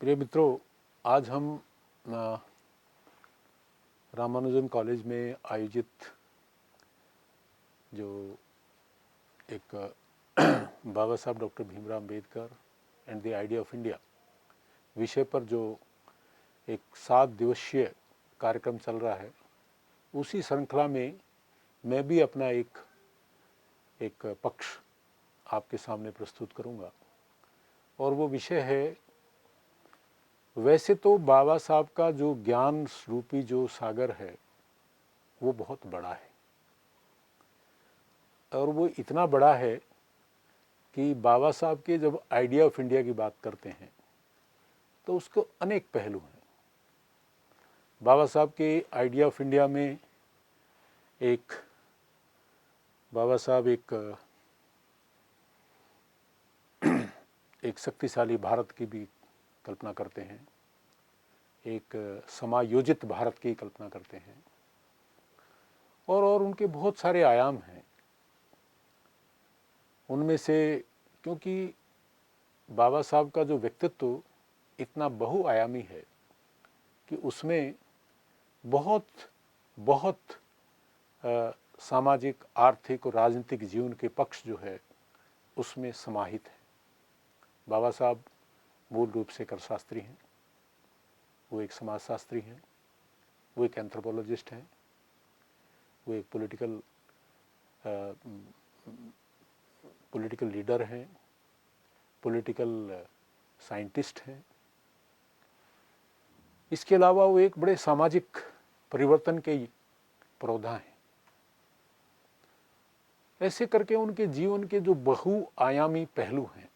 प्रिय मित्रों, आज हम रामानुजन कॉलेज में आयोजित जो एक बाबा साहब doctor Bhimrao Ambedkar and the idea of India विषय पर जो एक 7 दिवसीय कार्यक्रम चल रहा है, उसी श्रृंखला में मैं भी अपना एक पक्ष आपके सामने प्रस्तुत करूंगा। और वो विषय है, वैसे तो बाबा साहब का जो ज्ञान रूपी जो सागर है वो बहुत बड़ा है, और वो इतना बड़ा है कि बाबा साहब के जब आइडिया ऑफ इंडिया की बात करते हैं तो उसको अनेक पहलू हैं। बाबा साहब के आइडिया ऑफ इंडिया में बाबा साहब एक शक्तिशाली भारत की भी कल्पना करते हैं, एक समायोजित भारत की कल्पना करते हैं, और उनके बहुत सारे आयाम हैं। उनमें से क्योंकि बाबा साहब का जो व्यक्तित्व इतना बहुआयामी है कि उसमें बहुत बहुत सामाजिक, आर्थिक और राजनीतिक जीवन के पक्ष जो है उसमें समाहित है। बाबा साहब मूल रूप से एक अर्थशास्त्री हैं, वो एक समाजशास्त्री हैं, वो एक एंथ्रोपोलॉजिस्ट हैं, वो एक पॉलिटिकल लीडर हैं, पॉलिटिकल साइंटिस्ट हैं। इसके अलावा वो एक बड़े सामाजिक परिवर्तन के पुरोधा हैं। ऐसे करके उनके जीवन के जो बहुआयामी पहलू हैं,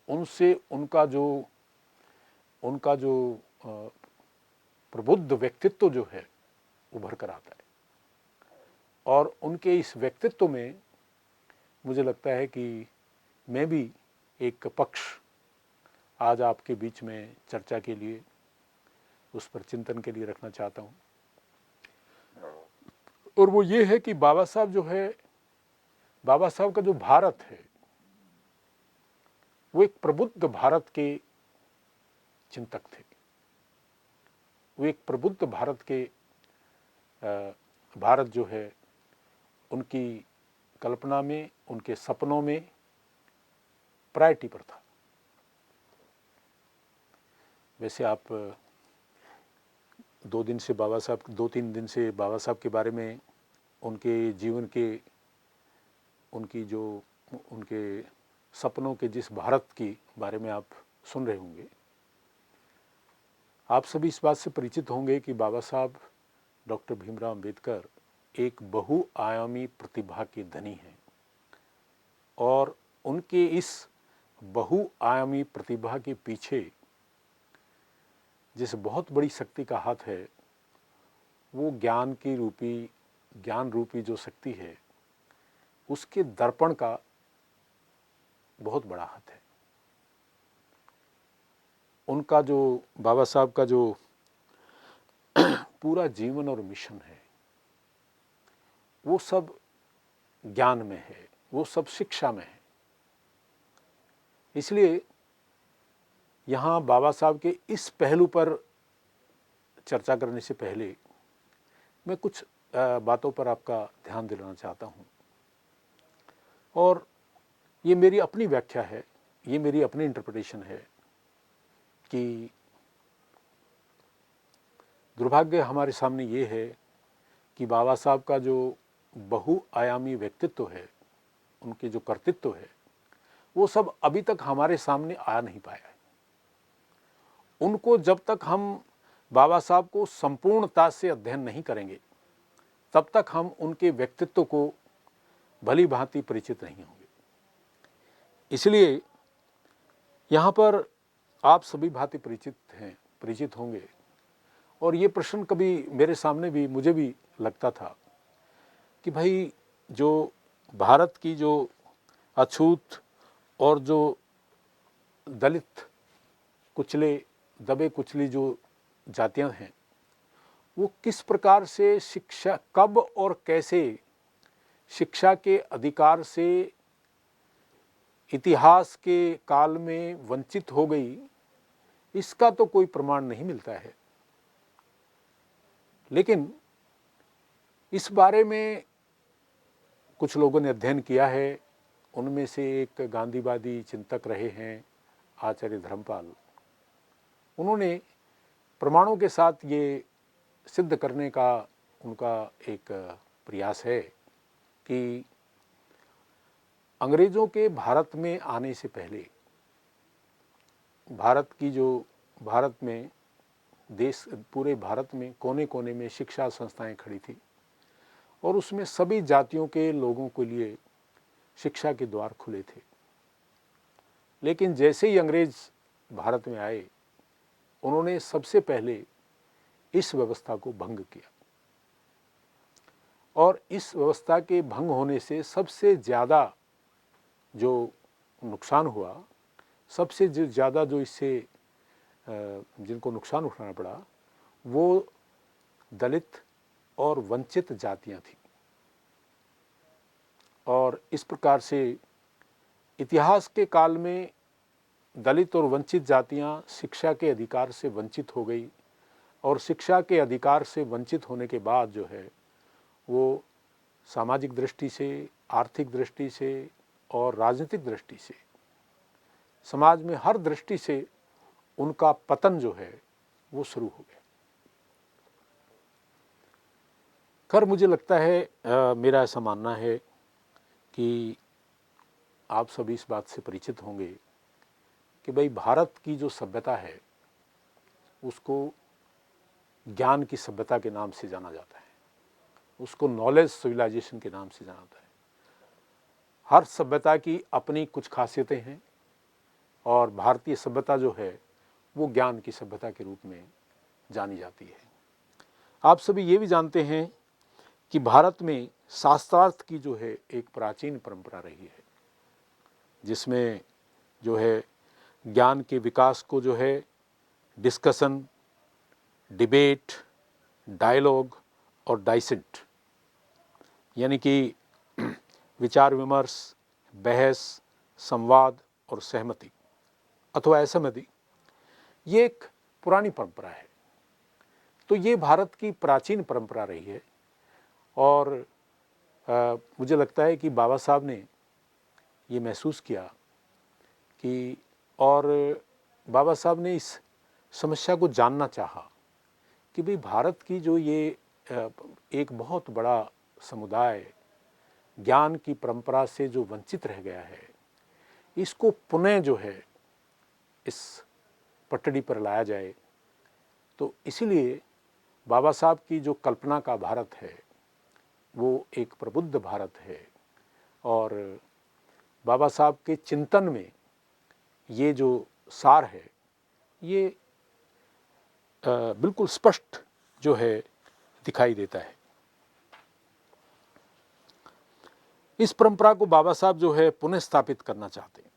उनसे उनका जो प्रबुद्ध व्यक्तित्व जो है उभर कर आता है। और उनके इस व्यक्तित्व में मुझे लगता है कि मैं भी एक पक्ष आज आपके बीच में चर्चा के लिए, उस पर चिंतन के लिए रखना चाहता हूँ। और वो ये है कि बाबा साहब का जो भारत है वो एक प्रबुद्ध भारत के चिंतक थे। वो एक प्रबुद्ध भारत के भारत जो है उनकी कल्पना में, उनके सपनों में प्रायोरिटी पर था। वैसे आप 2-3 दिन से बाबा साहब के बारे में, उनके जीवन के, उनके सपनों के जिस भारत की बारे में आप सुन रहे होंगे, आप सभी इस बात से परिचित होंगे कि बाबा साहब डॉक्टर भीमराव अम्बेडकर एक बहुआयामी प्रतिभा के धनी हैं। और उनके इस बहुआयामी प्रतिभा के पीछे जिस बहुत बड़ी शक्ति का हाथ है, वो ज्ञान रूपी जो शक्ति है, उसके दर्पण का बहुत बड़ा हाथ है। उनका जो बाबा साहब का जो पूरा जीवन और मिशन है, वो सब ज्ञान में है, वो सब शिक्षा में है। इसलिए यहाँ बाबा साहब के इस पहलू पर चर्चा करने से पहले मैं कुछ बातों पर आपका ध्यान दिलाना चाहता हूँ। और ये मेरी अपनी व्याख्या है, ये मेरी अपनी इंटरप्रिटेशन है कि दुर्भाग्य हमारे सामने ये है कि बाबा साहब का जो बहुआयामी व्यक्तित्व है, उनके जो कर्तृत्व है, वो सब अभी तक हमारे सामने आ नहीं पाया है। उनको जब तक हम बाबा साहब को संपूर्णता से अध्ययन नहीं करेंगे, तब तक हम उनके व्यक्तित्व को भली भांति परिचित नहीं होंगे। इसलिए यहाँ पर आप सभी भांति परिचित होंगे। और ये प्रश्न कभी मेरे सामने भी, मुझे भी लगता था कि भाई, जो भारत की जो अछूत और जो दलित, दबे कुचली जो जातियां हैं, वो किस प्रकार से शिक्षा, कब और कैसे शिक्षा के अधिकार से इतिहास के काल में वंचित हो गई, इसका तो कोई प्रमाण नहीं मिलता है। लेकिन इस बारे में कुछ लोगों ने अध्ययन किया है। उनमें से एक गांधीवादी चिंतक रहे हैं आचार्य धर्मपाल। उन्होंने प्रमाणों के साथ ये सिद्ध करने का उनका एक प्रयास है कि अंग्रेज़ों के भारत में आने से पहले भारत में देश, पूरे भारत में कोने कोने में शिक्षा संस्थाएं खड़ी थी और उसमें सभी जातियों के लोगों के लिए शिक्षा के द्वार खुले थे। लेकिन जैसे ही अंग्रेज भारत में आए, उन्होंने सबसे पहले इस व्यवस्था को भंग किया और इस व्यवस्था के भंग होने से सबसे ज़्यादा जो नुकसान हुआ, सबसे ज़्यादा जो इससे जिनको नुकसान उठाना पड़ा, वो दलित और वंचित जातियां थीं। और इस प्रकार से इतिहास के काल में दलित और वंचित जातियां शिक्षा के अधिकार से वंचित हो गई और शिक्षा के अधिकार से वंचित होने के बाद जो है वो सामाजिक दृष्टि से, आर्थिक दृष्टि से और राजनीतिक दृष्टि से, समाज में हर दृष्टि से उनका पतन जो है वो शुरू हो गया। खैर मुझे लगता है, मेरा ऐसा मानना है कि आप सभी इस बात से परिचित होंगे कि भाई भारत की जो सभ्यता है उसको ज्ञान की सभ्यता के नाम से जाना जाता है, उसको नॉलेज सिविलाइजेशन के नाम से जाना जाता है। हर सभ्यता की अपनी कुछ खासियतें हैं और भारतीय सभ्यता जो है वो ज्ञान की सभ्यता के रूप में जानी जाती है। आप सभी ये भी जानते हैं कि भारत में शास्त्रार्थ की जो है एक प्राचीन परंपरा रही है, जिसमें जो है ज्ञान के विकास को जो है डिस्कशन, डिबेट, डायलॉग और डाइसेंट, यानी कि विचार विमर्श, बहस, संवाद और सहमति अथवा असहमति, ये एक पुरानी परंपरा है। तो ये भारत की प्राचीन परंपरा रही है और मुझे लगता है कि बाबा साहब ने ये महसूस किया कि, और बाबा साहब ने इस समस्या को जानना चाहा कि भाई भारत की जो ये एक बहुत बड़ा समुदाय ज्ञान की परंपरा से जो वंचित रह गया है, इसको पुनः जो है इस पटड़ी पर लाया जाए। तो इसीलिए बाबा साहब की जो कल्पना का भारत है वो एक प्रबुद्ध भारत है और बाबा साहब के चिंतन में ये जो सार है ये बिल्कुल स्पष्ट जो है दिखाई देता है। इस परंपरा को बाबा साहब जो है पुनः स्थापित करना चाहते हैं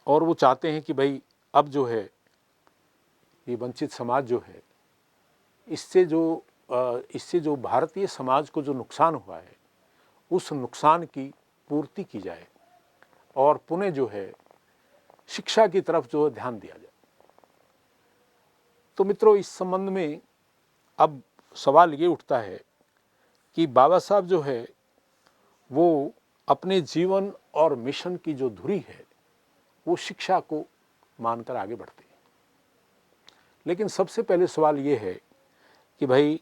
और वो चाहते हैं कि भाई अब जो है ये वंचित समाज जो है, इससे जो भारतीय समाज को जो नुकसान हुआ है उस नुकसान की पूर्ति की जाए और पुनः जो है शिक्षा की तरफ जो ध्यान दिया जाए। तो मित्रों, इस संबंध में अब सवाल ये उठता है कि बाबा साहब जो है वो अपने जीवन और मिशन की जो धुरी है वो शिक्षा को मानकर आगे बढ़ते हैं। लेकिन सबसे पहले सवाल ये है कि भाई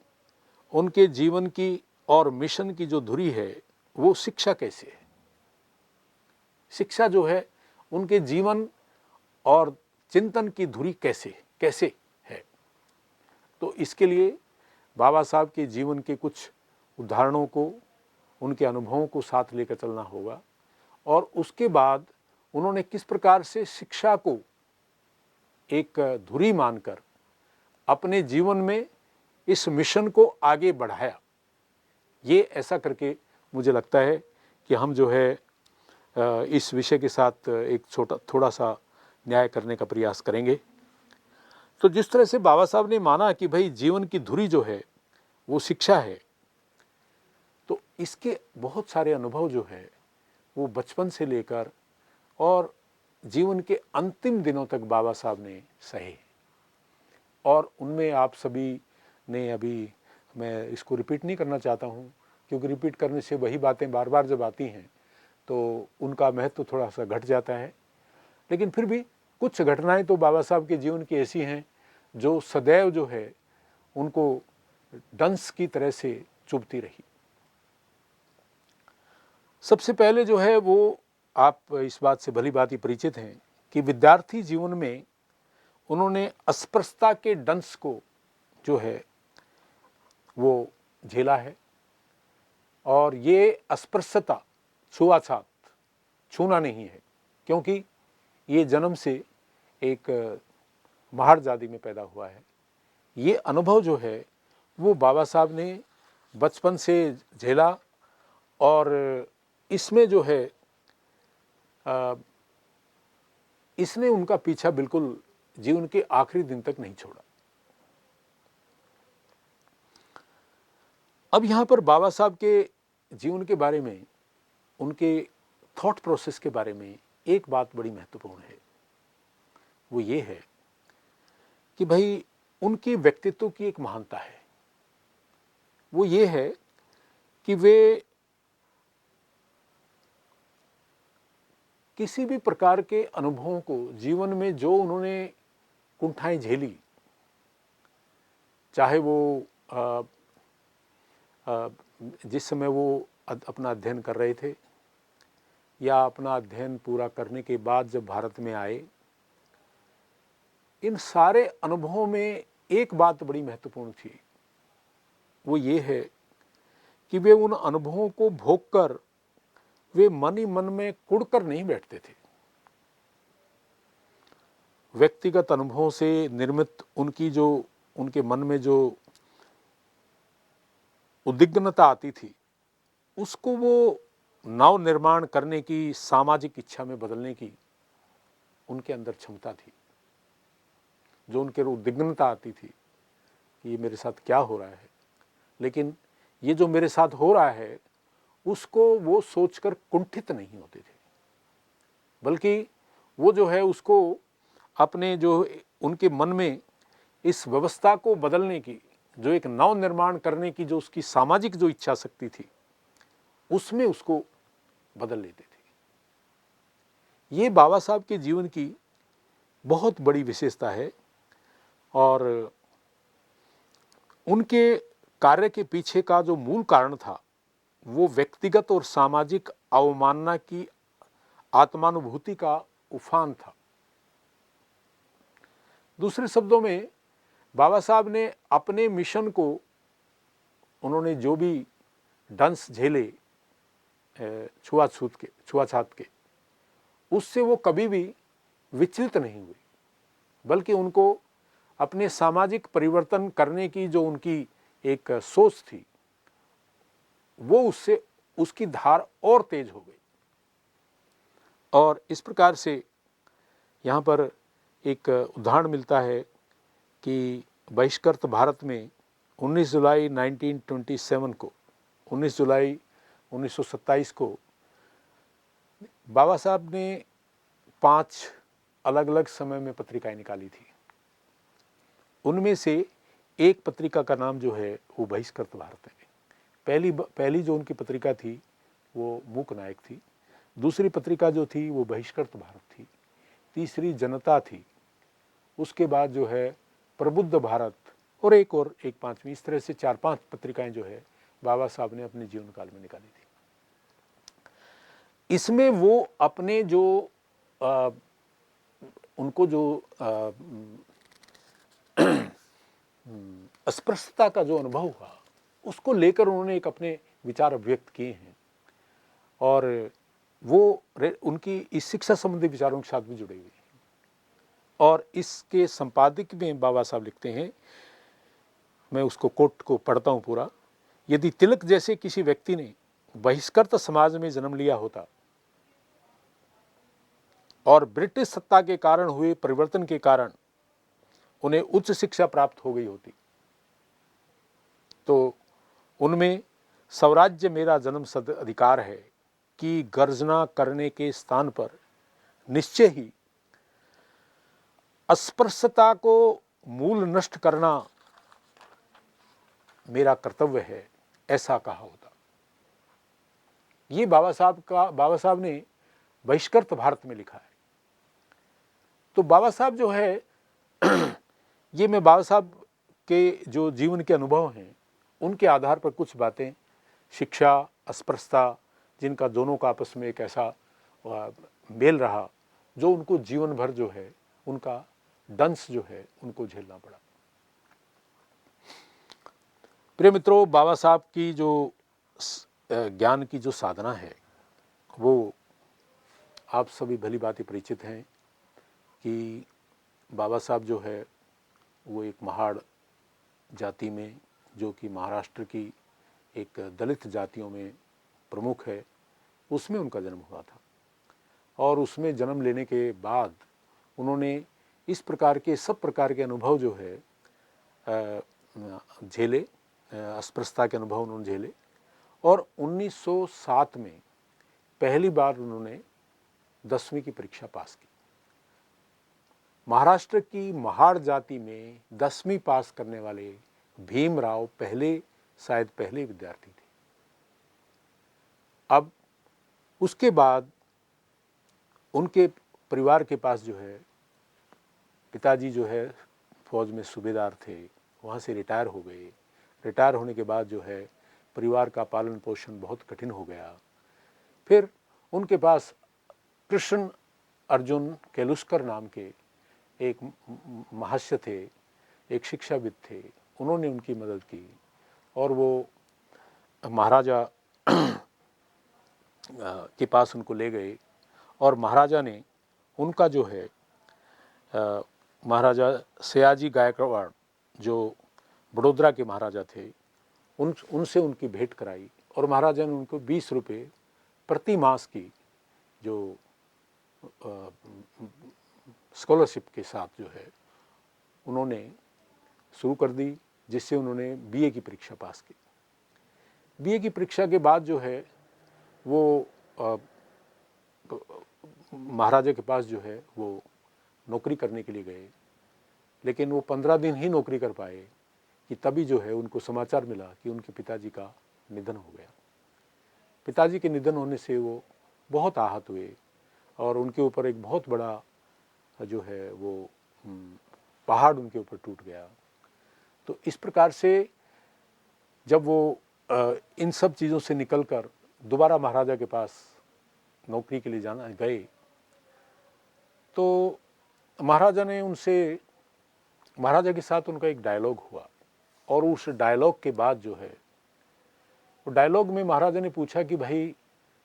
उनके जीवन की और मिशन की जो धुरी है वो शिक्षा कैसे है। शिक्षा जो है उनके जीवन और चिंतन की धुरी कैसे है। तो इसके लिए बाबा साहब के जीवन के कुछ उदाहरणों को, उनके अनुभवों को साथ लेकर चलना होगा और उसके बाद उन्होंने किस प्रकार से शिक्षा को एक धुरी मानकर अपने जीवन में इस मिशन को आगे बढ़ाया। ये ऐसा करके मुझे लगता है कि हम जो है इस विषय के साथ एक थोड़ा सा न्याय करने का प्रयास करेंगे। तो जिस तरह से बाबा साहब ने माना कि भाई जीवन की धुरी जो है वो शिक्षा है, तो इसके बहुत सारे अनुभव जो है वो बचपन से लेकर और जीवन के अंतिम दिनों तक बाबा साहब ने सहे, और उनमें आप सभी ने, अभी मैं इसको रिपीट नहीं करना चाहता हूँ, क्योंकि रिपीट करने से वही बातें बार बार जब आती हैं तो उनका महत्व थोड़ा सा घट जाता है। लेकिन फिर भी कुछ घटनाएं तो बाबा साहब के जीवन की ऐसी हैं जो सदैव जो है उनको डंस की तरह से चुभती रही। सबसे पहले जो है वो, आप इस बात से भली भांति परिचित हैं कि विद्यार्थी जीवन में उन्होंने अस्पृश्यता के डंस को जो है वो झेला है। और ये अस्पृश्यता, छुआछात, छूना नहीं है, क्योंकि ये जन्म से एक महार जाति में पैदा हुआ है। ये अनुभव जो है वो बाबा साहब ने बचपन से झेला, और इसमें जो है इसने उनका पीछा बिल्कुल जीवन के आखिरी दिन तक नहीं छोड़ा। अब यहाँ पर बाबा साहब के जीवन के बारे में, उनके थॉट प्रोसेस के बारे में एक बात बड़ी महत्वपूर्ण है। वो ये है कि भाई उनके व्यक्तित्व की एक महानता है। वो ये है कि वे किसी भी प्रकार के अनुभवों को, जीवन में जो उन्होंने कुंठाएं झेली, चाहे वो जिस समय वो अपना अध्ययन कर रहे थे या अपना अध्ययन पूरा करने के बाद जब भारत में आए, इन सारे अनुभवों में एक बात बड़ी महत्वपूर्ण थी। वो ये है कि वे उन अनुभवों को भोगकर वे मन ही मन में कुढ़कर नहीं बैठते थे। व्यक्तिगत अनुभवों से निर्मित उनके मन में जो उद्विग्नता आती थी, उसको वो नव निर्माण करने की, सामाजिक इच्छा में बदलने की उनके अंदर क्षमता थी। जो उनके उद्विग्नता आती थी कि ये मेरे साथ क्या हो रहा है, लेकिन ये जो मेरे साथ हो रहा है उसको वो सोचकर कुंठित नहीं होते थे, बल्कि वो जो है उसको अपने, जो उनके मन में इस व्यवस्था को बदलने की, जो एक नव निर्माण करने की जो उसकी सामाजिक जो इच्छा शक्ति थी, उसमें उसको बदल लेते थे। ये बाबा साहब के जीवन की बहुत बड़ी विशेषता है। और उनके कार्य के पीछे का जो मूल कारण था वो व्यक्तिगत और सामाजिक अवमानना की आत्मानुभूति का उफान था। दूसरे शब्दों में, बाबा साहब ने अपने मिशन को, उन्होंने जो भी डंस झेले छुआछात के, उससे वो कभी भी विचलित नहीं हुए, बल्कि उनको अपने सामाजिक परिवर्तन करने की जो उनकी एक सोच थी, वो उसकी धार और तेज हो गई। और इस प्रकार से यहाँ पर एक उदाहरण मिलता है कि बहिष्कृत भारत में 19 जुलाई 1927 को, 19 जुलाई 1927 को बाबा साहब ने 5 अलग अलग समय में पत्रिकाएं निकाली थी। उनमें से एक पत्रिका का नाम जो है वो बहिष्कृत भारत है। पहली जो उनकी पत्रिका थी वो मूक नायक थी। दूसरी पत्रिका जो थी वो बहिष्कृत भारत थी। तीसरी जनता थी। उसके बाद जो है प्रबुद्ध भारत, और एक पांचवी। इस तरह से 4-5 पत्रिकाएं जो है बाबा साहब ने अपने जीवन काल में निकाली थी। इसमें वो अपने जो उनको जो अस्पृश्यता का जो अनुभव हुआ, उसको लेकर उन्होंने एक अपने विचार व्यक्त किए हैं, और वो उनकी इस शिक्षा संबंधी विचारों के साथ भी जुड़े हुए हैं। और इसके संपादक में बाबा साहब लिखते हैं, मैं उसको कोट को पढ़ता हूँ पूरा। यदि तिलक जैसे किसी व्यक्ति ने बहिष्कृत समाज में जन्म लिया होता और ब्रिटिश सत्ता के कारण हुए परिवर्तन के कारण उन्हें उच्च शिक्षा प्राप्त हो गई होती, तो उनमें स्वराज्य मेरा जन्मसिद्ध अधिकार है कि गर्जना करने के स्थान पर निश्चय ही अस्पृश्यता को मूल नष्ट करना मेरा कर्तव्य है, ऐसा कहा होता। ये बाबा साहब ने बहिष्कृत भारत में लिखा है। तो बाबा साहब जो है ये मैं बाबा साहब के जो जीवन के अनुभव हैं उनके आधार पर कुछ बातें, शिक्षा, अस्पृश्यता, जिनका दोनों का आपस में एक ऐसा मेल रहा जो उनको जीवन भर जो है उनका दंश जो है उनको झेलना पड़ा। प्रिय मित्रों, बाबा साहब की जो ज्ञान की जो साधना है वो आप सभी भली भांति परिचित हैं कि बाबा साहब जो है वो एक महाड़ जाति में, जो कि महाराष्ट्र की एक दलित जातियों में प्रमुख है, उसमें उनका जन्म हुआ था। और उसमें जन्म लेने के बाद उन्होंने इस प्रकार के सब प्रकार के अनुभव जो है झेले, अस्पृश्यता के अनुभव उन्होंने झेले। और 1907 में पहली बार उन्होंने 10वीं की परीक्षा पास की। महाराष्ट्र की महाड़ जाति में 10वीं पास करने वाले भीमराव शायद पहले विद्यार्थी थे। अब उसके बाद उनके परिवार के पास जो है पिताजी जो है फौज में सूबेदार थे, वहाँ से रिटायर हो गए। रिटायर होने के बाद जो है परिवार का पालन पोषण बहुत कठिन हो गया। फिर उनके पास कृष्ण अर्जुन केलुस्कर नाम के एक महाशय थे, एक शिक्षाविद थे। उन्होंने उनकी मदद की और वो महाराजा के पास उनको ले गए। और महाराजा ने उनका जो है महाराजा सयाजी गायकवाड़ जो बड़ौदा के महाराजा थे उनसे उनकी भेंट कराई। और महाराजा ने उनको 20 रुपये प्रति मास की जो स्कॉलरशिप के साथ जो है उन्होंने शुरू कर दी, जिससे उन्होंने बीए की परीक्षा पास की। बीए की परीक्षा के बाद जो है वो महाराजा के पास जो है वो नौकरी करने के लिए गए। लेकिन वो 15 दिन ही नौकरी कर पाए कि तभी जो है उनको समाचार मिला कि उनके पिताजी का निधन हो गया। पिताजी के निधन होने से वो बहुत आहत हुए और उनके ऊपर एक बहुत बड़ा जो है वो पहाड़ उनके ऊपर टूट गया। तो इस प्रकार से जब वो इन सब चीज़ों से निकलकर दोबारा महाराजा के पास नौकरी के लिए जाना गए, तो महाराजा के साथ उनका एक डायलॉग हुआ। और उस डायलॉग के बाद जो है वो डायलॉग में महाराजा ने पूछा कि भाई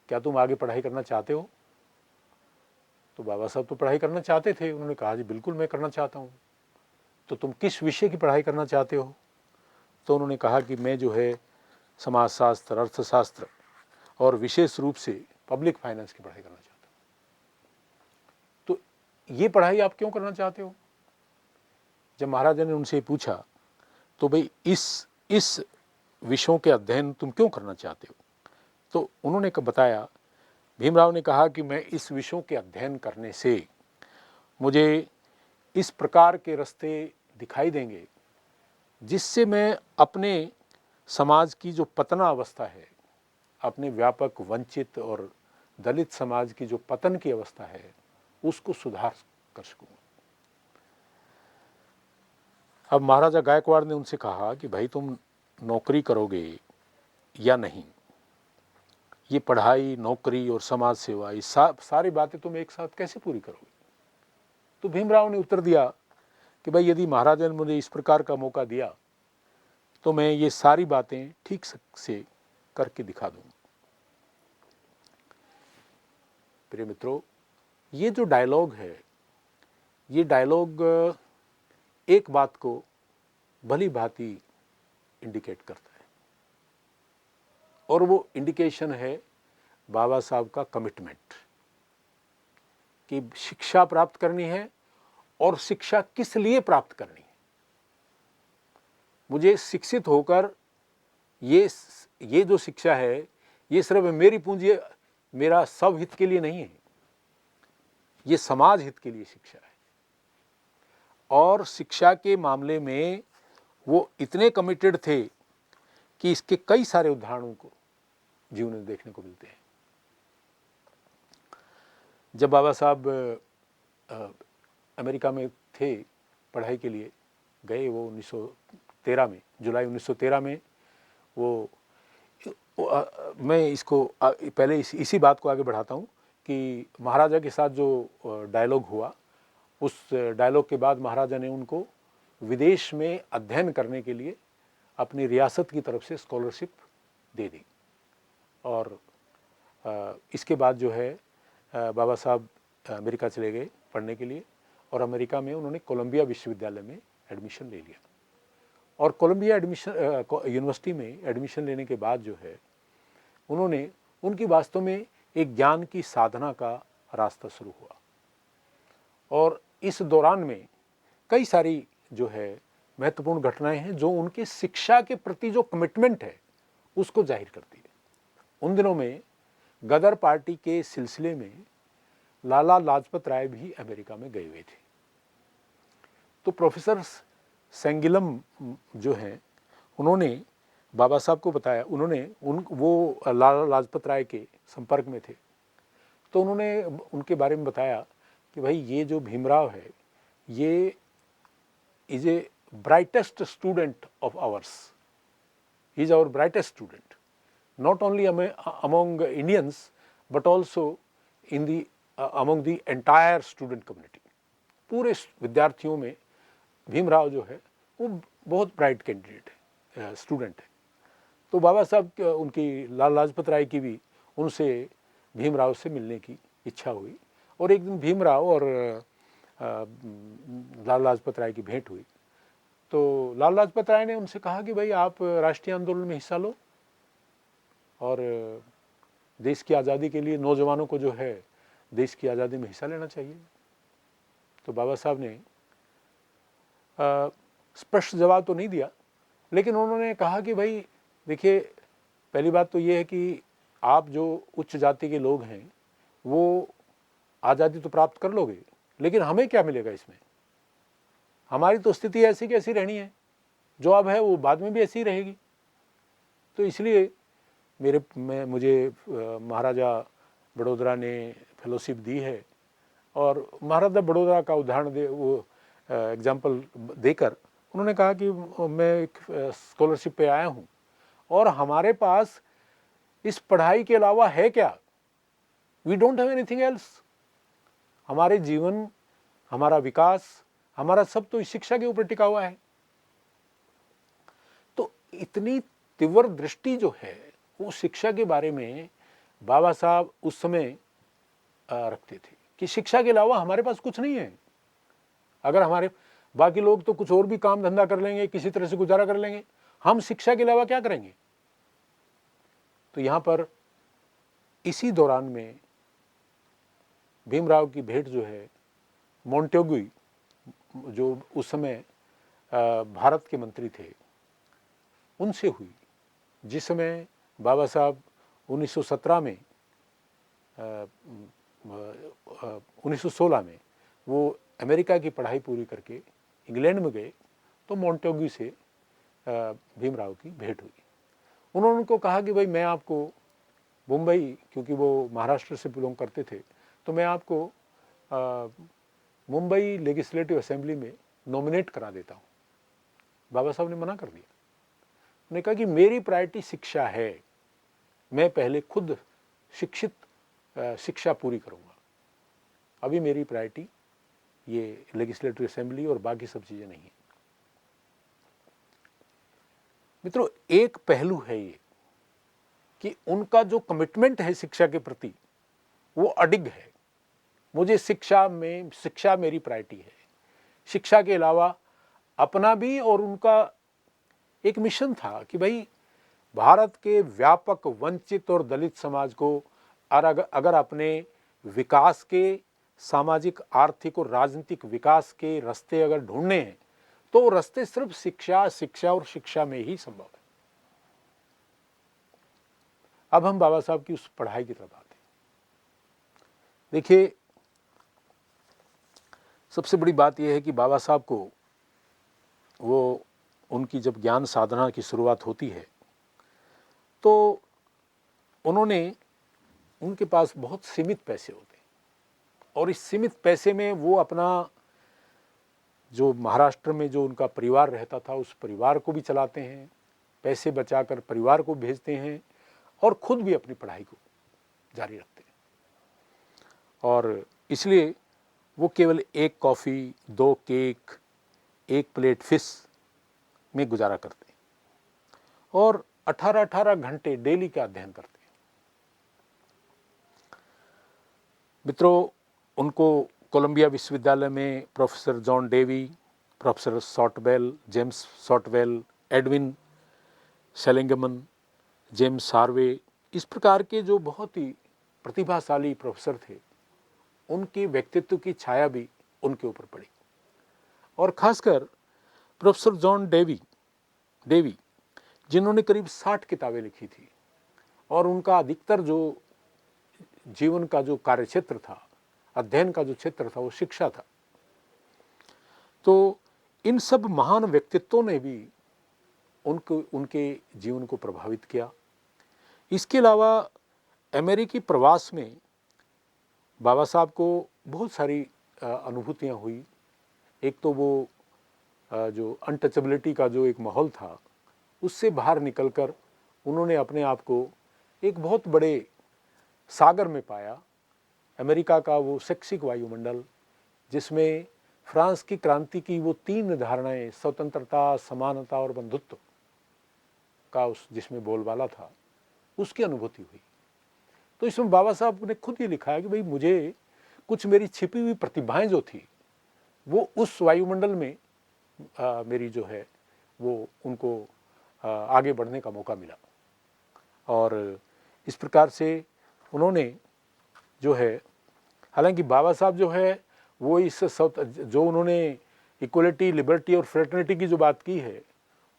क्या तुम आगे पढ़ाई करना चाहते हो? तो बाबा साहब तो पढ़ाई करना चाहते थे। उन्होंने कहा जी बिल्कुल मैं करना चाहता हूँ। तो तुम किस विषय की पढ़ाई करना चाहते हो? तो उन्होंने कहा कि मैं जो है समाजशास्त्र, अर्थशास्त्र और विशेष रूप से पब्लिक फाइनेंस की पढ़ाई करना चाहता हूँ। तो ये पढ़ाई आप क्यों करना चाहते हो? जब महाराजा ने उनसे पूछा तो भाई इस विषयों के अध्ययन तुम क्यों करना चाहते हो? तो उन्होंने बताया, भीमराव ने कहा कि मैं इस विषयों के अध्ययन करने से मुझे इस प्रकार के रास्ते दिखाई देंगे जिससे मैं अपने समाज की जो पतना अवस्था है, अपने व्यापक वंचित और दलित समाज की जो पतन की अवस्था है, उसको सुधार कर सकूँ। अब महाराजा गायकवाड़ ने उनसे कहा कि भाई तुम नौकरी करोगे या नहीं? ये पढ़ाई, नौकरी और समाज सेवा, ये सारी बातें तुम एक साथ कैसे पूरी करोगे? तो भीमराव ने उत्तर दिया कि भाई यदि महाराजा ने मुझे इस प्रकार का मौका दिया तो मैं ये सारी बातें ठीक से करके दिखा दूंगा। प्रिय मित्रों, ये जो डायलॉग है, ये डायलॉग एक बात को भली भांति इंडिकेट करता है और वो इंडिकेशन है बाबा साहब का कमिटमेंट कि शिक्षा प्राप्त करनी है और शिक्षा किस लिए प्राप्त करनी है। मुझे शिक्षित होकर ये जो शिक्षा है ये सिर्फ मेरी पूंजी, मेरा सब हित के लिए नहीं है। ये समाज हित के लिए शिक्षा है। और शिक्षा के मामले में वो इतने कमिटेड थे कि इसके कई सारे उदाहरणों को जीवन में देखने को मिलते हैं। जब बाबा साहब अमेरिका में थे, पढ़ाई के लिए गए, वो 1913 में, जुलाई 1913 में वो मैं इसको पहले इसी बात को आगे बढ़ाता हूँ कि महाराजा के साथ जो डायलॉग हुआ, उस डायलॉग के बाद महाराजा ने उनको विदेश में अध्ययन करने के लिए अपनी रियासत की तरफ से स्कॉलरशिप दे दी। और इसके बाद जो है बाबा साहब अमेरिका चले गए पढ़ने के लिए, और अमेरिका में उन्होंने कोलंबिया विश्वविद्यालय में एडमिशन ले लिया। और कोलंबिया यूनिवर्सिटी में एडमिशन लेने के बाद जो है उन्होंने उनकी वास्तव में एक ज्ञान की साधना का रास्ता शुरू हुआ। और इस दौरान में कई सारी जो है महत्वपूर्ण घटनाएं हैं जो उनकी शिक्षा के प्रति जो कमिटमेंट है उसको जाहिर करती है। उन दिनों में गदर पार्टी के सिलसिले में लाला लाजपत राय भी अमेरिका में गए हुए थे। तो प्रोफेसर सेंगिलम जो हैं उन्होंने बाबा साहब को बताया, वो लाला लाजपत राय के संपर्क में थे, तो उन्होंने उनके बारे में बताया कि भाई ये जो भीमराव है ये is a brightest student of ours, he is our brightest student, not only among Indians but also in the among the entire student community. पूरे विद्यार्थियों में भीमराव जो है वो बहुत ब्राइट कैंडिडेट है, स्टूडेंट है। तो बाबा साहब उनकी लाला लाजपत राय की भी उनसे भीमराव से मिलने की इच्छा हुई, और एक दिन भीमराव और लाला लाजपत राय की भेंट हुई। तो लाला लाजपत राय ने उनसे कहा कि भाई आप राष्ट्रीय आंदोलन में हिस्सा लो और देश की आज़ादी के लिए नौजवानों को जो है देश की आज़ादी में हिस्सा लेना चाहिए। तो बाबा साहब ने स्पष्ट जवाब तो नहीं दिया, लेकिन उन्होंने कहा कि भाई देखिए, पहली बात तो ये है कि आप जो उच्च जाति के लोग हैं वो आज़ादी तो प्राप्त कर लोगे, लेकिन हमें क्या मिलेगा इसमें? हमारी तो स्थिति ऐसी की ऐसी रहनी है, जो अब है वो बाद में भी ऐसी ही रहेगी। तो इसलिए मुझे महाराजा बड़ौदा ने फेलोशिप दी है, और महाराजा बड़ौदा का उदाहरण एग्जाम्पल देकर उन्होंने कहा कि मैं एक स्कॉलरशिप पे आया हूँ और हमारे पास इस पढ़ाई के अलावा है क्या? We don't have anything else. हमारे जीवन, हमारा विकास, हमारा सब तो इस शिक्षा के ऊपर टिका हुआ है। तो इतनी तीव्र दृष्टि जो है वो शिक्षा के बारे में बाबा साहब उस समय रखते थे कि शिक्षा के अलावा हमारे पास कुछ नहीं है। अगर हमारे बाकी लोग तो कुछ और भी काम धंधा कर लेंगे, किसी तरह से गुजारा कर लेंगे, हम शिक्षा के अलावा क्या करेंगे? तो यहां पर इसी दौरान में भीमराव की भेंट जो है मोंटेग्यू, जो उस समय भारत के मंत्री थे, उनसे हुई, जिस समय बाबा साहब 1917 में 1916 में वो अमेरिका की पढ़ाई पूरी करके इंग्लैंड में गए, तो मोंटेग्यू से भीमराव की भेंट हुई। उन्होंने उनको कहा कि भाई मैं आपको मुंबई, क्योंकि वो महाराष्ट्र से बिलोंग करते थे, तो मैं आपको मुंबई लेजिस्लेटिव असेंबली में नॉमिनेट करा देता हूँ। बाबा साहब ने मना कर दिया। उन्होंने कहा कि मेरी प्रायोरिटी शिक्षा है, मैं पहले खुद शिक्षा पूरी करूँगा, अभी मेरी प्रायोरिटी ये लेजिस्लेटिव असेंबली और बाकी सब चीज़ें नहीं है। मित्रों, एक पहलू है ये कि उनका जो कमिटमेंट है शिक्षा के प्रति वो अडिग है। मुझे शिक्षा मेरी प्रायोरिटी है। शिक्षा के अलावा अपना भी, और उनका एक मिशन था कि भाई भारत के व्यापक वंचित और दलित समाज को अगर अपने विकास के, सामाजिक, आर्थिक और राजनीतिक विकास के रास्ते अगर ढूंढने हैं तो वो रास्ते सिर्फ शिक्षा और शिक्षा में ही संभव है। अब हम बाबा साहब की उस पढ़ाई की तरफ आते हैं। देखिए, सबसे बड़ी बात यह है कि बाबा साहब को वो उनकी जब ज्ञान साधना की शुरुआत होती है तो उन्होंने उनके पास बहुत सीमित पैसे होते हैं और इस सीमित पैसे में वो अपना जो महाराष्ट्र में जो उनका परिवार रहता था उस परिवार को भी चलाते हैं, पैसे बचाकर परिवार को भेजते हैं और खुद भी अपनी पढ़ाई को जारी रखते हैं। और इसलिए वो केवल एक कॉफ़ी, 2 केक, 1 प्लेट फिश में गुजारा करते हैं और 18-18 घंटे डेली का अध्ययन करते हैं। मित्रों, उनको कोलंबिया विश्वविद्यालय में professor John Dewey, professor Shotwell, James Shotwell, Edwin Seligman, James Harvey, इस प्रकार के जो बहुत ही प्रतिभाशाली प्रोफेसर थे, उनके व्यक्तित्व की छाया भी उनके ऊपर पड़ी। और खासकर प्रोफेसर जॉन डेवी जिन्होंने करीब 60 किताबें लिखी थी और उनका अधिकतर जो जीवन का जो कार्यक्षेत्र था, अध्ययन का जो क्षेत्र था, वो शिक्षा था। तो इन सब महान व्यक्तित्वों ने भी उनके जीवन को प्रभावित किया। इसके अलावा अमेरिकी प्रवास में बाबा साहब को बहुत सारी अनुभूतियाँ हुई। एक तो वो जो अनटचेबिलिटी का जो एक माहौल था, उससे बाहर निकलकर उन्होंने अपने आप को एक बहुत बड़े सागर में पाया। अमेरिका का वो शैक्षिक वायुमंडल, जिसमें फ्रांस की क्रांति की वो 3 धारणाएं, स्वतंत्रता, समानता और बंधुत्व का जिसमें बोलबाला था, उसकी अनुभूति हुई। तो इसमें बाबा साहब ने खुद ही लिखा है कि भाई मुझे कुछ मेरी छिपी हुई प्रतिभाएं जो थी वो उस वायुमंडल में मेरी जो है वो उनको आगे बढ़ने का मौका मिला। और इस प्रकार से उन्होंने जो है, हालांकि बाबा साहब जो है वो इस जो उन्होंने इक्वलिटी, लिबर्टी और फ्रेटर्निटी की जो बात की है,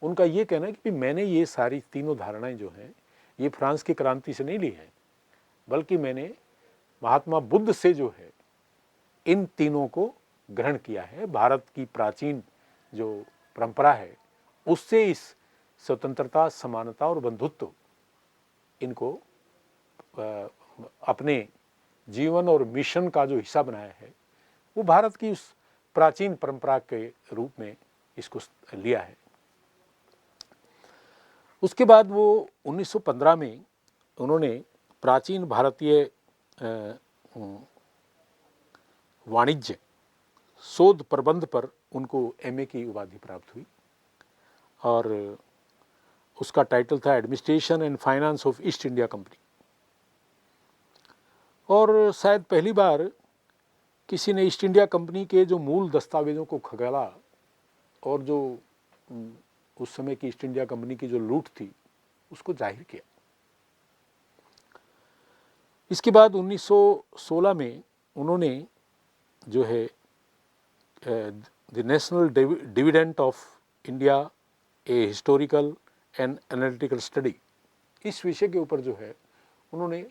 उनका ये कहना है कि मैंने ये सारी तीनों धारणाएं जो हैं ये फ्रांस की क्रांति से नहीं ली है, बल्कि मैंने महात्मा बुद्ध से जो है इन तीनों को ग्रहण किया है। भारत की प्राचीन जो परंपरा है उससे इस स्वतंत्रता, समानता और बंधुत्व इनको अपने जीवन और मिशन का जो हिस्सा बनाया है, वो भारत की उस प्राचीन परंपरा के रूप में इसको लिया है। उसके बाद वो 1915 में उन्होंने प्राचीन भारतीय वाणिज्य शोध प्रबंध पर उनको एमए की उपाधि प्राप्त हुई और उसका टाइटल था administration and finance of east India company. और शायद पहली बार किसी ने ईस्ट इंडिया कंपनी के जो मूल दस्तावेज़ों को खंगाला और जो उस समय की ईस्ट इंडिया कंपनी की जो लूट थी उसको जाहिर किया। इसके बाद 1916 में उन्होंने जो है the national dividend of India, a historical and analytical study, इस विषय के ऊपर जो है उन्होंने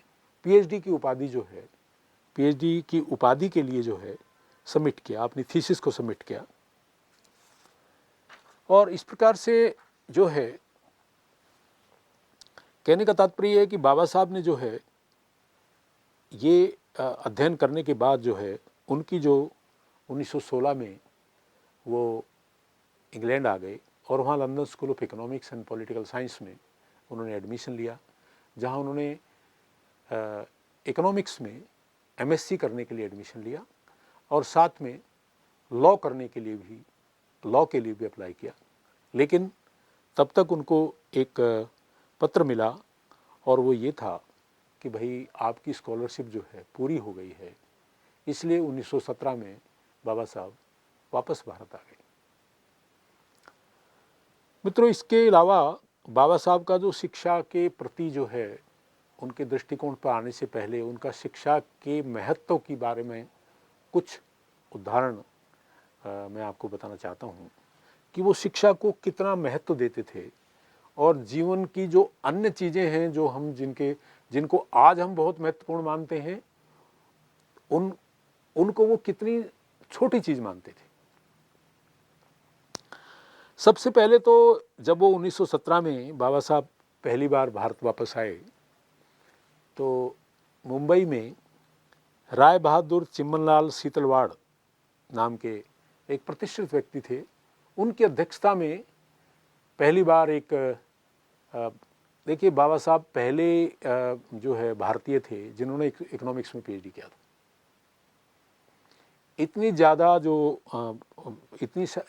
पीएचडी की उपाधि जो है, पीएचडी की उपाधि के लिए जो है सबमिट किया, अपनी थीसिस को सबमिट किया। और इस प्रकार से जो है कहने का तात्पर्य है कि बाबा साहब ने जो है ये अध्ययन करने के बाद जो है उनकी जो 1916 में वो इंग्लैंड आ गए और वहाँ London school of economics and political science में उन्होंने एडमिशन लिया, जहाँ उन्होंने इकोनॉमिक्स में एमएससी करने के लिए एडमिशन लिया और साथ में लॉ के लिए भी अप्लाई किया। लेकिन तब तक उनको एक पत्र मिला और वो ये था कि भाई आपकी स्कॉलरशिप जो है पूरी हो गई है, इसलिए 1917 में बाबा साहब वापस भारत आ गए। मित्रों, इसके अलावा बाबा साहब का जो शिक्षा के प्रति जो है उनके दृष्टिकोण पर आने से पहले उनका शिक्षा के महत्व के बारे में कुछ उदाहरण मैं आपको बताना चाहता हूँ कि वो शिक्षा को कितना महत्व देते थे और जीवन की जो अन्य चीज़ें हैं जो हम जिनको आज हम बहुत महत्वपूर्ण मानते हैं उनको वो कितनी छोटी चीज़ मानते थे। सबसे पहले तो जब वो 1917 में बाबा साहब पहली बार भारत वापस आए तो मुंबई में राय बहादुर चिम्मनलाल सीतलवाड़ नाम के एक प्रतिष्ठित व्यक्ति थे, उनकी अध्यक्षता में पहली बार एक देखिए बाबा साहब पहले जो है भारतीय थे जिन्होंने इकोनॉमिक्स में पीएचडी किया था। इतनी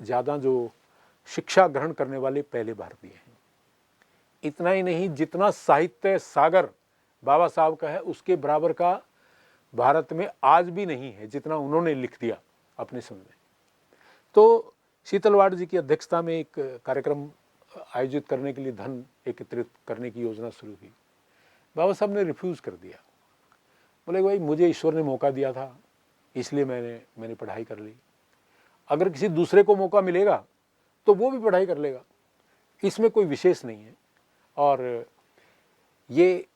ज़्यादा जो शिक्षा ग्रहण करने वाले पहले भारतीय हैं। इतना ही नहीं, जितना साहित्य सागर बाबा साहब का है उसके बराबर का भारत में आज भी नहीं है जितना उन्होंने लिख दिया अपने समय में। तो सीतलवाड़ जी की अध्यक्षता में एक कार्यक्रम आयोजित करने के लिए धन एकत्रित करने की योजना शुरू हुई। बाबा साहब ने रिफ्यूज़ कर दिया, बोले भाई मुझे ईश्वर ने मौका दिया था इसलिए मैंने पढ़ाई कर ली, अगर किसी दूसरे को मौका मिलेगा तो वो भी पढ़ाई कर लेगा, इसमें कोई विशेष नहीं है। और ये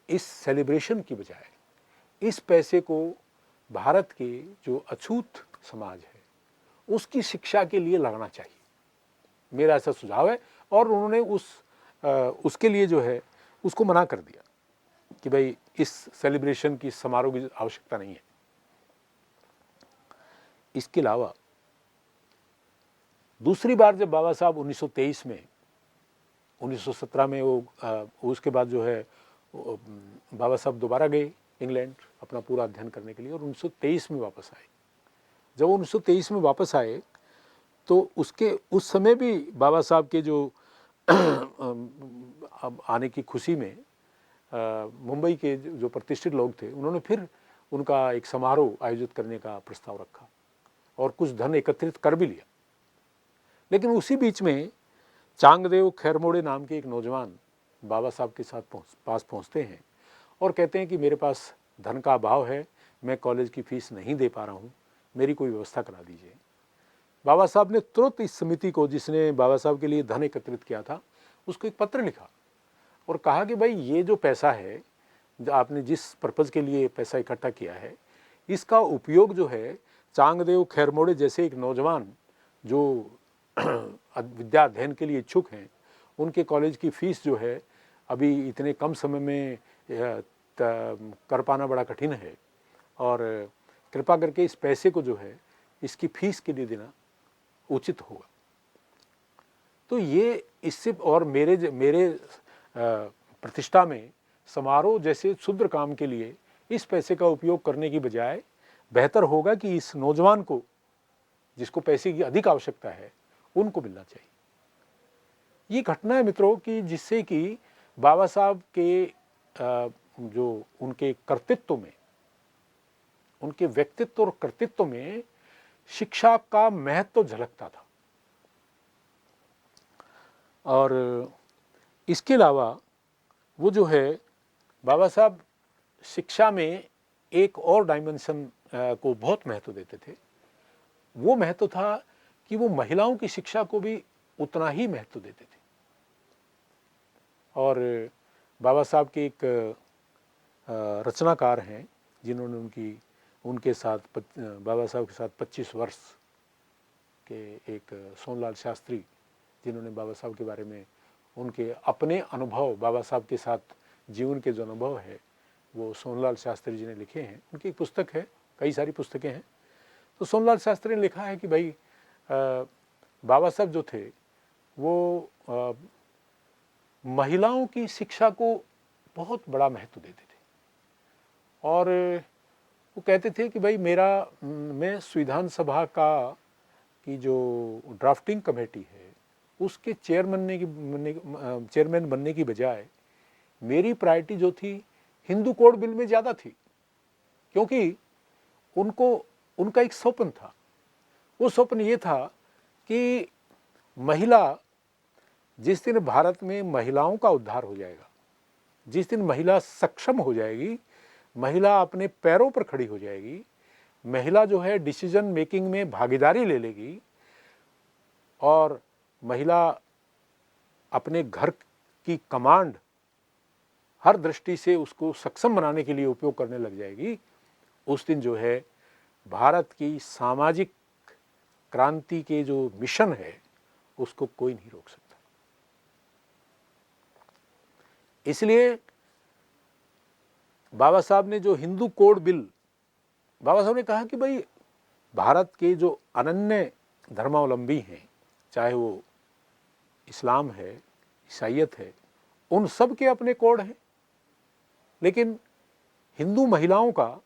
इस सेलिब्रेशन की बजाय इस पैसे को भारत के जो अछूत समाज है उसकी शिक्षा के लिए लगाना चाहिए, मेरा ऐसा सुझाव है। और उन्होंने उसके लिए जो है उसको मना कर दिया कि भाई इस सेलिब्रेशन की समारोह की आवश्यकता नहीं है। इसके अलावा दूसरी बार जब बाबा साहब 1923 में 1917 में उसके बाद जो है बाबा साहब दोबारा गए इंग्लैंड अपना पूरा अध्ययन करने के लिए और 1923 में वापस आए। जब 1923 में वापस आए तो उस समय भी बाबा साहब के जो आने की खुशी में मुंबई के जो प्रतिष्ठित लोग थे उन्होंने फिर उनका एक समारोह आयोजित करने का प्रस्ताव रखा और कुछ धन एकत्रित कर भी लिया। लेकिन उसी बीच में चांगदेव खैरमोड़े नाम के एक नौजवान बाबा साहब के पास पहुंचते हैं और कहते हैं कि मेरे पास धन का अभाव है, मैं कॉलेज की फीस नहीं दे पा रहा हूं, मेरी कोई व्यवस्था करा दीजिए। बाबा साहब ने तुरंत इस समिति को जिसने बाबा साहब के लिए धन एकत्रित किया था उसको एक पत्र लिखा और कहा कि भाई ये जो पैसा है, जो आपने जिस पर्पज़ के लिए पैसा इकट्ठा किया है, इसका उपयोग जो है चांगदेव खैरमोड़े जैसे एक नौजवान जो विद्या अध्ययन के लिए इच्छुक हैं, उनके कॉलेज की फ़ीस जो है अभी इतने कम समय में कर पाना बड़ा कठिन है और कृपा करके इस पैसे को जो है इसकी फ़ीस के लिए देना उचित होगा। तो ये इससे और मेरे प्रतिष्ठा में समारोह जैसे क्षुद्र काम के लिए इस पैसे का उपयोग करने की बजाय बेहतर होगा कि इस नौजवान को जिसको पैसे की अधिक आवश्यकता है उनको मिलना चाहिए। ये घटना है मित्रों कि जिससे कि बाबा साहब के जो उनके कर्तृत्व में, उनके व्यक्तित्व और कर्तृत्व में शिक्षा का महत्व झलकता था। और इसके अलावा वो जो है बाबा साहब शिक्षा में एक और डायमेंशन को बहुत महत्व देते थे। वो महत्व था कि वो महिलाओं की शिक्षा को भी उतना ही महत्व देते थे। और बाबा साहब के एक रचनाकार हैं जिन्होंने उनके साथ बाबा साहब के साथ 25 वर्ष के एक सोनलाल शास्त्री, जिन्होंने बाबा साहब के बारे में उनके अपने अनुभव, बाबा साहब के साथ जीवन के जो अनुभव है वो सोनलाल शास्त्री जी ने लिखे हैं। उनकी एक पुस्तक है, कई सारी पुस्तकें हैं। तो सोनलाल शास्त्री ने लिखा है कि भाई बाबा साहब जो थे वो महिलाओं की शिक्षा को बहुत बड़ा महत्व देते थे और वो कहते थे कि भाई मैं संविधान सभा की जो ड्राफ्टिंग कमेटी है उसके चेयरमैन बनने की बजाय मेरी प्रायोरिटी जो थी हिंदू कोड बिल में ज़्यादा थी, क्योंकि उनका एक स्वप्न था। वो स्वप्न ये था कि जिस दिन भारत में महिलाओं का उद्धार हो जाएगा, जिस दिन महिला सक्षम हो जाएगी, महिला अपने पैरों पर खड़ी हो जाएगी, महिला जो है डिसीजन मेकिंग में भागीदारी ले लेगी और महिला अपने घर की कमांड हर दृष्टि से उसको सक्षम बनाने के लिए उपयोग करने लग जाएगी, उस दिन जो है भारत की सामाजिक क्रांति के जो मिशन है उसको कोई नहीं रोक सकता। इसलिए बाबा साहब ने जो हिंदू कोड बिल, बाबा साहब ने कहा कि भाई भारत के जो अनन्य धर्मावलंबी हैं, चाहे वो इस्लाम है, ईसाइयत है, उन सब के अपने कोड हैं, लेकिन हिंदू महिलाओं का,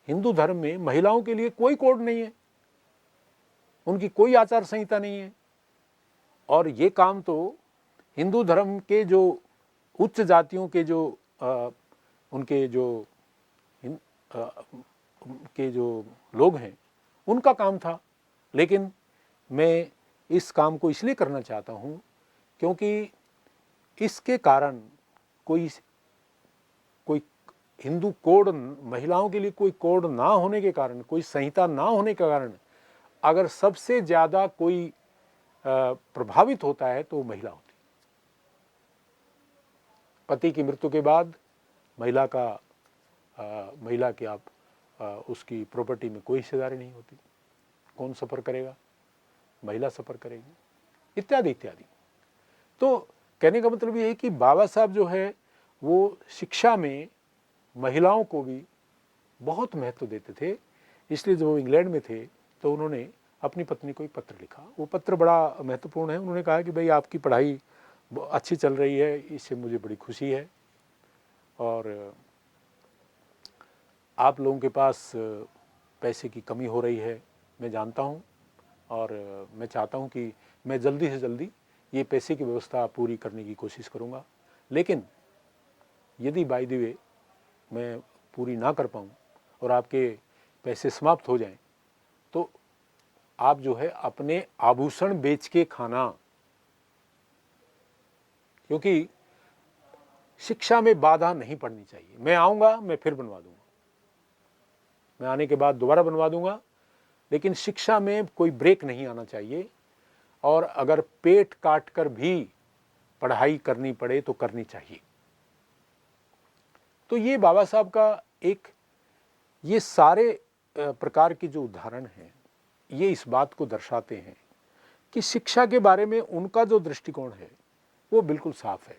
हिंदू धर्म में महिलाओं के लिए कोई कोड नहीं है, उनकी कोई आचार संहिता नहीं है। और ये काम तो हिंदू धर्म के जो उच्च जातियों के जो उनके जो के जो लोग हैं उनका काम था। लेकिन मैं इस काम को इसलिए करना चाहता हूँ क्योंकि इसके कारण कोई हिंदू कोड, महिलाओं के लिए कोई कोड ना होने के कारण, कोई संहिता ना होने के कारण अगर सबसे ज़्यादा कोई प्रभावित होता है तो महिला होती है। पति की मृत्यु के बाद महिला की उसकी प्रॉपर्टी में कोई हिस्सेदारी नहीं होती। कौन सफ़र करेगा? महिला सफ़र करेगी, इत्यादि इत्यादि। तो कहने का मतलब ये है कि बाबा साहब जो है वो शिक्षा में महिलाओं को भी बहुत महत्व देते थे। इसलिए जब वो इंग्लैंड में थे तो उन्होंने अपनी पत्नी को एक पत्र लिखा। वो पत्र बड़ा महत्वपूर्ण है। उन्होंने कहा कि भाई आपकी पढ़ाई अच्छी चल रही है, इससे मुझे बड़ी खुशी है, और आप लोगों के पास पैसे की कमी हो रही है, मैं जानता हूँ, और मैं चाहता हूँ कि मैं जल्दी से जल्दी ये पैसे की व्यवस्था पूरी करने की कोशिश करूँगा। लेकिन यदि बाय द वे मैं पूरी ना कर पाऊँ और आपके पैसे समाप्त हो जाएं, तो आप जो है अपने आभूषण बेच के खाना, क्योंकि शिक्षा में बाधा नहीं पड़नी चाहिए। मैं आऊँगा, मैं फिर बनवा दूँगा, मैं आने के बाद दोबारा बनवा दूँगा, लेकिन शिक्षा में कोई ब्रेक नहीं आना चाहिए। और अगर पेट काट कर भी पढ़ाई करनी पड़े तो करनी चाहिए। तो ये बाबा साहब का ये सारे प्रकार के जो उदाहरण हैं ये इस बात को दर्शाते हैं कि शिक्षा के बारे में उनका जो दृष्टिकोण है वो बिल्कुल साफ है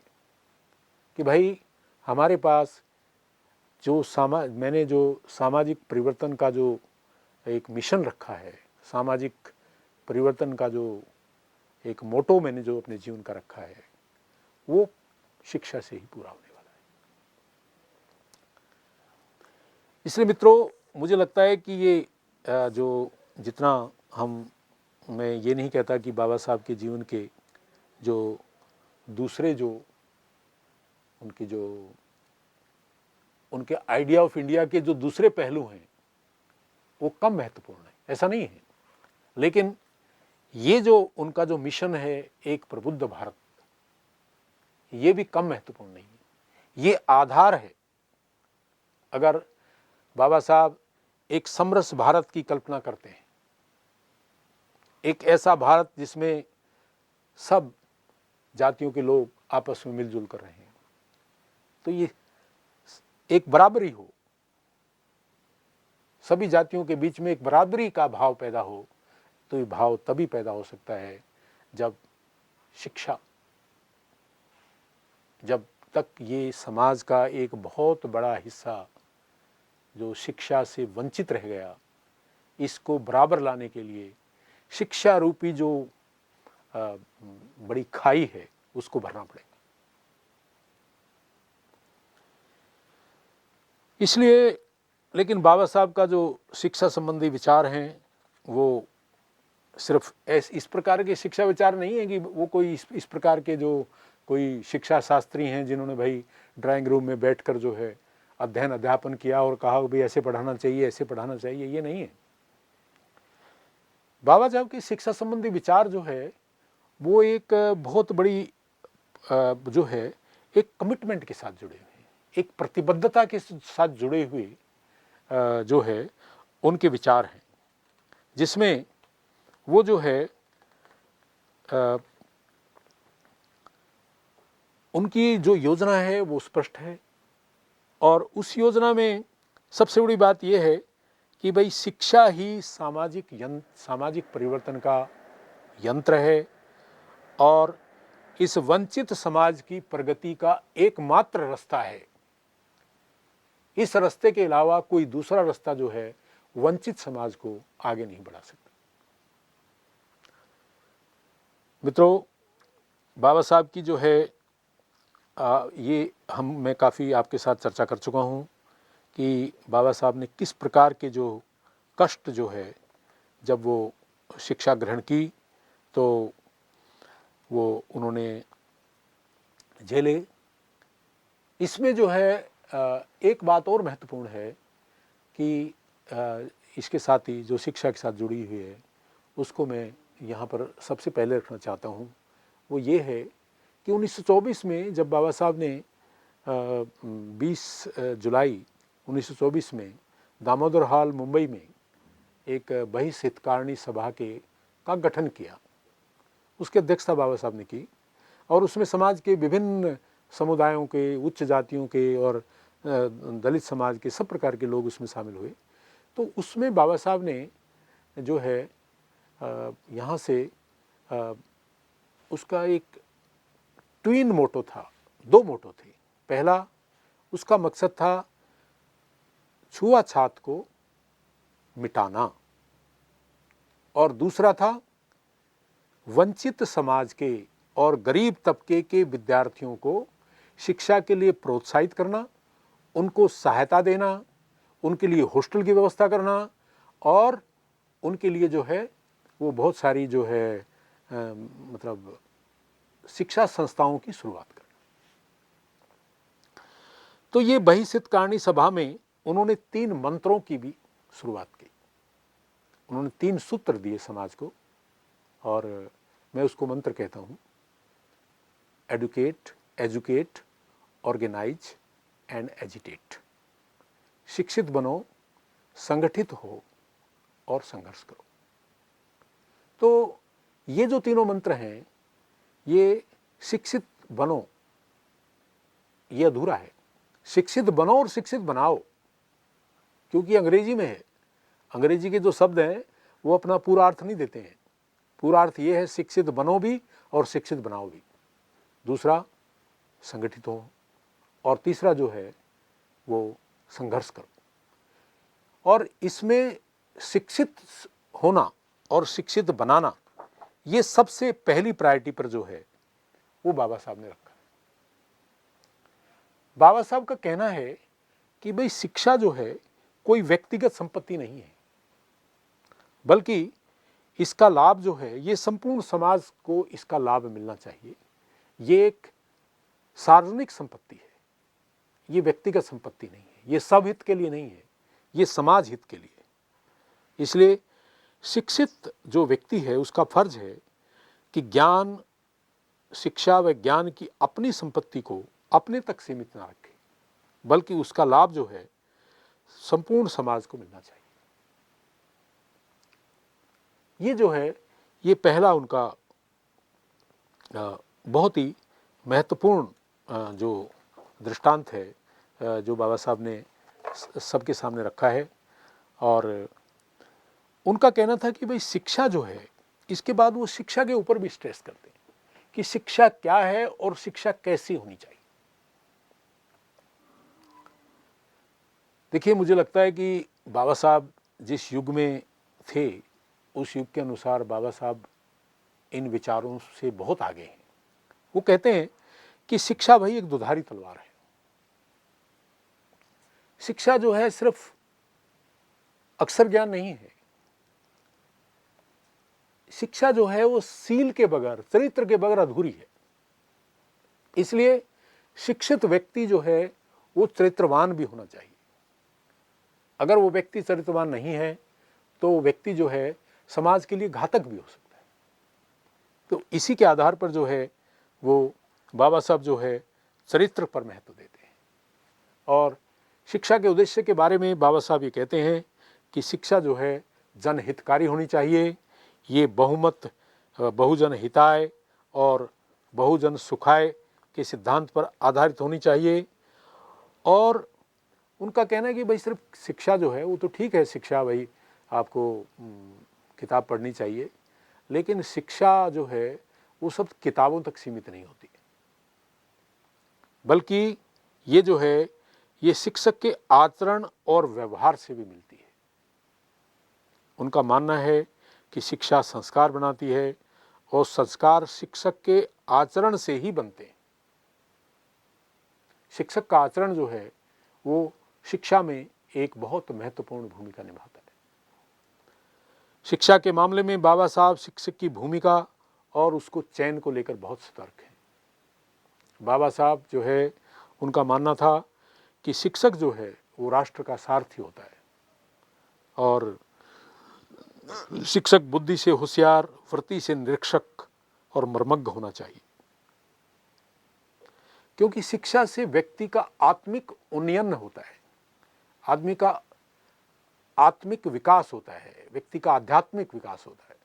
कि भाई हमारे पास जो मैंने जो सामाजिक परिवर्तन का जो एक मिशन रखा है, सामाजिक परिवर्तन का जो एक मोटो मैंने जो अपने जीवन का रखा है, वो शिक्षा से ही पूरा होने वाला है। इसलिए मित्रों, मुझे लगता है कि ये जो जितना मैं ये नहीं कहता कि बाबा साहब के जीवन के जो दूसरे जो उनके आइडिया ऑफ इंडिया के जो दूसरे पहलू हैं वो कम महत्वपूर्ण है, ऐसा नहीं है। लेकिन ये जो उनका जो मिशन है एक प्रबुद्ध भारत, ये भी कम महत्वपूर्ण नहीं है, ये आधार है। अगर बाबा साहब एक समरस भारत की कल्पना करते हैं, एक ऐसा भारत जिसमें सब जातियों के लोग आपस में मिलजुल कर रहे हैं, तो ये एक बराबरी हो, सभी जातियों के बीच में एक बराबरी का भाव पैदा हो, तो ये भाव तभी पैदा हो सकता है जब जब तक ये समाज का एक बहुत बड़ा हिस्सा जो शिक्षा से वंचित रह गया, इसको बराबर लाने के लिए शिक्षा रूपी जो बड़ी खाई है उसको भरना पड़ेगा। इसलिए लेकिन बाबा साहब का जो शिक्षा संबंधी विचार हैं वो सिर्फ इस प्रकार के शिक्षा विचार नहीं है कि वो कोई इस प्रकार के जो कोई शिक्षा शास्त्री हैं जिन्होंने भाई ड्राइंग रूम में बैठकर जो है अध्यापन किया और कहा भाई ऐसे पढ़ाना चाहिए, ऐसे पढ़ाना चाहिए, ये नहीं है। बाबा साहब की शिक्षा संबंधी विचार जो है वो एक बहुत बड़ी जो है एक कमिटमेंट के साथ जुड़े हुए हैं, एक प्रतिबद्धता के साथ जुड़े हुए जो है उनके विचार हैं, जिसमें वो जो है उनकी जो योजना है वो स्पष्ट है। और उस योजना में सबसे बड़ी बात यह है कि भाई शिक्षा ही सामाजिक परिवर्तन का यंत्र है और इस वंचित समाज की प्रगति का एकमात्र रास्ता है। इस रास्ते के अलावा कोई दूसरा रास्ता जो है वंचित समाज को आगे नहीं बढ़ा सकता। मित्रों, बाबा साहब की जो है ये मैं काफ़ी आपके साथ चर्चा कर चुका हूँ कि बाबा साहब ने किस प्रकार के जो कष्ट जो है जब वो शिक्षा ग्रहण की तो वो उन्होंने झेले। इसमें जो है एक बात और महत्वपूर्ण है कि इसके साथ ही जो शिक्षा के साथ जुड़ी हुई है उसको मैं यहाँ पर सबसे पहले रखना चाहता हूँ, वो ये है कि 1924 में जब बाबा साहब ने 20 जुलाई 1924 में दामोदर हॉल मुंबई में एक बहिष्हितकारिणी सभा का गठन किया, उसकी अध्यक्षता बाबा साहब ने की और उसमें समाज के विभिन्न समुदायों के, उच्च जातियों के और दलित समाज के सब प्रकार के लोग उसमें शामिल हुए। तो उसमें बाबा साहब ने जो है यहाँ से उसका एक ट्विन मोटो था, दो मोटो थे। पहला उसका मकसद था छुआछूत को मिटाना और दूसरा था वंचित समाज के और गरीब तबके के विद्यार्थियों को शिक्षा के लिए प्रोत्साहित करना, उनको सहायता देना, उनके लिए हॉस्टल की व्यवस्था करना और उनके लिए जो है वो बहुत सारी जो है मतलब शिक्षा संस्थाओं की शुरुआत करना। तो ये बहिष्हितकारिणी सभा में उन्होंने 3 मंत्रों की भी शुरुआत की। उन्होंने 3 सूत्र दिए समाज को और मैं उसको मंत्र कहता हूँ, educate, educate, organise and agitate. शिक्षित बनो, संगठित हो और संघर्ष करो। तो ये जो तीनों मंत्र हैं, ये शिक्षित बनो ये अधूरा है। शिक्षित बनो और शिक्षित बनाओ, क्योंकि अंग्रेजी में है। अंग्रेजी के जो शब्द हैं वो अपना पूरा अर्थ नहीं देते हैं। पूरा अर्थ ये है शिक्षित बनो भी और शिक्षित बनाओ भी। दूसरा संगठित हो और तीसरा जो है वो संघर्ष करो। और इसमें शिक्षित होना और शिक्षित बनाना ये सबसे पहली प्रायोरिटी पर जो है वो बाबा साहब ने रखा। बाबा साहब का कहना है कि भाई शिक्षा जो है कोई व्यक्तिगत संपत्ति नहीं है, बल्कि इसका लाभ जो है ये संपूर्ण समाज को इसका लाभ मिलना चाहिए। ये एक सार्वजनिक संपत्ति है, ये व्यक्तिगत संपत्ति नहीं है, ये सब हित के लिए नहीं है, ये समाज हित के लिए। इसलिए शिक्षित जो व्यक्ति है उसका फर्ज है कि ज्ञान, शिक्षा व ज्ञान की अपनी संपत्ति को अपने तक सीमित ना रखे, बल्कि उसका लाभ जो है संपूर्ण समाज को मिलना चाहिए। ये जो है ये पहला उनका बहुत ही महत्वपूर्ण जो दृष्टांत है जो बाबा साहब ने सबके सामने रखा है। और उनका कहना था कि भाई शिक्षा जो है, इसके बाद वो शिक्षा के ऊपर भी स्ट्रेस करते हैं कि शिक्षा क्या है और शिक्षा कैसी होनी चाहिए। देखिए, मुझे लगता है कि बाबा साहब जिस युग में थे उस युग के अनुसार बाबा साहब इन विचारों से बहुत आगे हैं। वो कहते हैं कि शिक्षा भाई एक दुधारी तलवार है। शिक्षा जो है सिर्फ अक्षर ज्ञान नहीं है। शिक्षा जो है वो सील के बगैर, चरित्र के बगैर अधूरी है। इसलिए शिक्षित व्यक्ति जो है वो चरित्रवान भी होना चाहिए। अगर वो व्यक्ति चरित्रवान नहीं है तो वो व्यक्ति जो है समाज के लिए घातक भी हो सकता है। तो इसी के आधार पर जो है वो बाबा साहब जो है चरित्र पर महत्व देते हैं। और शिक्षा के उद्देश्य के बारे में बाबा साहब ये कहते हैं कि शिक्षा जो है जनहितकारी होनी चाहिए, ये बहुजन हिताय और बहुजन सुखाय के सिद्धांत पर आधारित होनी चाहिए। और उनका कहना है कि भाई सिर्फ शिक्षा जो है वो तो ठीक है, शिक्षा भाई आपको किताब पढ़नी चाहिए, लेकिन शिक्षा जो है वो सब किताबों तक सीमित नहीं होती, बल्कि ये जो है ये शिक्षक के आचरण और व्यवहार से भी मिलती है। उनका मानना है कि शिक्षा संस्कार बनाती है और संस्कार शिक्षक के आचरण से ही बनते हैं। शिक्षक का आचरण जो है वो शिक्षा में एक बहुत महत्वपूर्ण भूमिका निभाता है। शिक्षा के मामले में बाबा साहब शिक्षक की भूमिका और उसको चयन को लेकर बहुत सतर्क हैं। बाबा साहब जो है उनका मानना था कि शिक्षक जो है वो राष्ट्र का सारथी होता है और शिक्षक बुद्धि से होशियार, वृत्ति से निरीक्षक और मर्मज्ञ होना चाहिए, क्योंकि शिक्षा से व्यक्ति का आत्मिक उन्नयन होता है, आदमी का आत्मिक विकास होता है, व्यक्ति का आध्यात्मिक विकास होता है,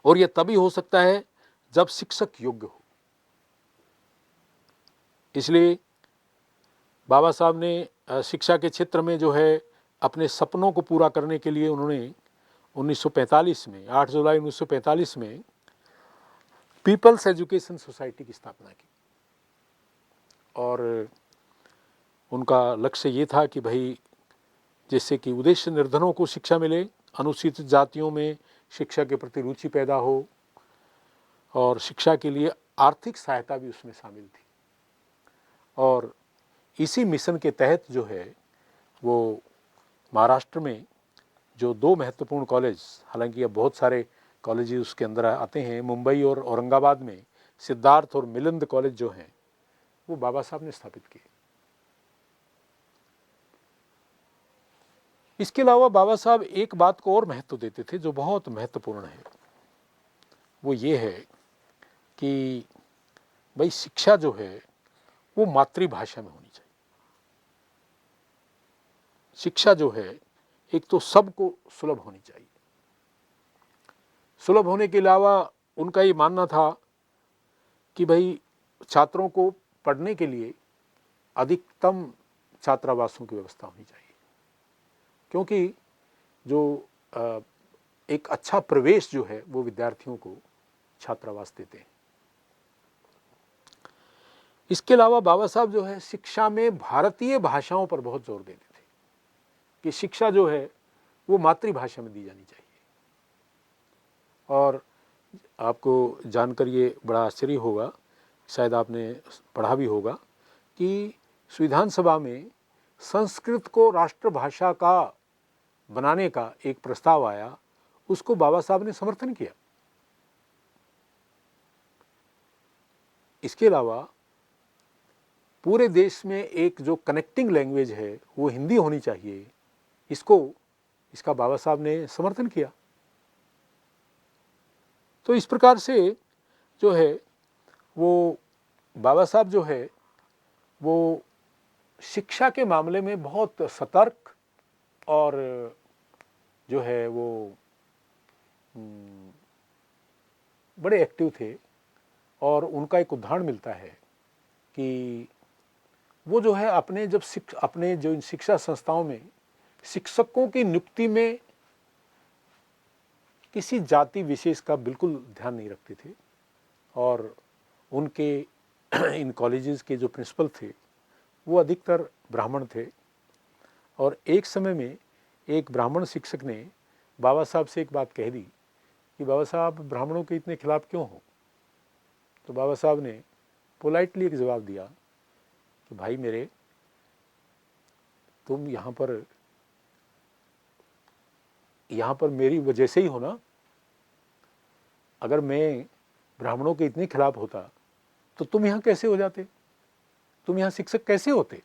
और यह तभी हो सकता है जब शिक्षक योग्य हो। इसलिए बाबा साहब ने शिक्षा के क्षेत्र में जो है अपने सपनों को पूरा करने के लिए उन्होंने 1945 में 8 जुलाई 1945 में पीपल्स एजुकेशन सोसाइटी की स्थापना की, और उनका लक्ष्य ये था कि भाई जैसे कि उद्देश्य निर्धनों को शिक्षा मिले, अनुसूचित जातियों में शिक्षा के प्रति रुचि पैदा हो, और शिक्षा के लिए आर्थिक सहायता भी उसमें शामिल थी। और इसी मिशन के तहत जो है वो महाराष्ट्र में जो 2 महत्वपूर्ण कॉलेज, हालांकि अब बहुत सारे कॉलेजेस उसके अंदर आते हैं, मुंबई और औरंगाबाद में सिद्धार्थ और मिलिंद कॉलेज जो हैं वो बाबा साहब ने स्थापित किए। इसके अलावा बाबा साहब एक बात को और महत्व देते थे जो बहुत महत्वपूर्ण है, वो ये है कि भाई शिक्षा जो है वो मातृभाषा में होनी चाहिए। शिक्षा जो है एक तो सबको सुलभ होनी चाहिए। सुलभ होने के अलावा उनका ये मानना था कि भाई छात्रों को पढ़ने के लिए अधिकतम छात्रावासों की व्यवस्था होनी चाहिए, क्योंकि जो एक अच्छा प्रवेश जो है वो विद्यार्थियों को छात्रावास देते हैं। इसके अलावा बाबा साहब जो है शिक्षा में भारतीय भाषाओं पर बहुत जोर देते थे कि शिक्षा जो है वो मातृभाषा में दी जानी चाहिए। और आपको जानकर ये बड़ा आश्चर्य होगा, शायद आपने पढ़ा भी होगा कि संविधान सभा में संस्कृत को राष्ट्रभाषा का बनाने का एक प्रस्ताव आया, उसको बाबा साहब ने समर्थन किया। इसके अलावा पूरे देश में एक जो कनेक्टिंग लैंग्वेज है वो हिंदी होनी चाहिए, इसका बाबा साहब ने समर्थन किया। तो इस प्रकार से जो है वो बाबा साहब जो है वो शिक्षा के मामले में बहुत सतर्क और जो है वो बड़े एक्टिव थे। और उनका एक उदाहरण मिलता है कि वो जो है अपने जो इन शिक्षा संस्थाओं में शिक्षकों की नियुक्ति में किसी जाति विशेष का बिल्कुल ध्यान नहीं रखते थे, और उनके इन कॉलेजेस के जो प्रिंसिपल थे वो अधिकतर ब्राह्मण थे। और एक समय में एक ब्राह्मण शिक्षक ने बाबा साहब से एक बात कह दी कि बाबा साहब ब्राह्मणों के इतने खिलाफ क्यों हो। तो बाबा साहब ने पोलाइटली एक जवाब दिया कि भाई मेरे, तुम यहाँ पर मेरी वजह से ही हो ना। अगर मैं ब्राह्मणों के इतने खिलाफ होता तो तुम यहाँ कैसे हो जाते, तुम यहाँ शिक्षक कैसे होते।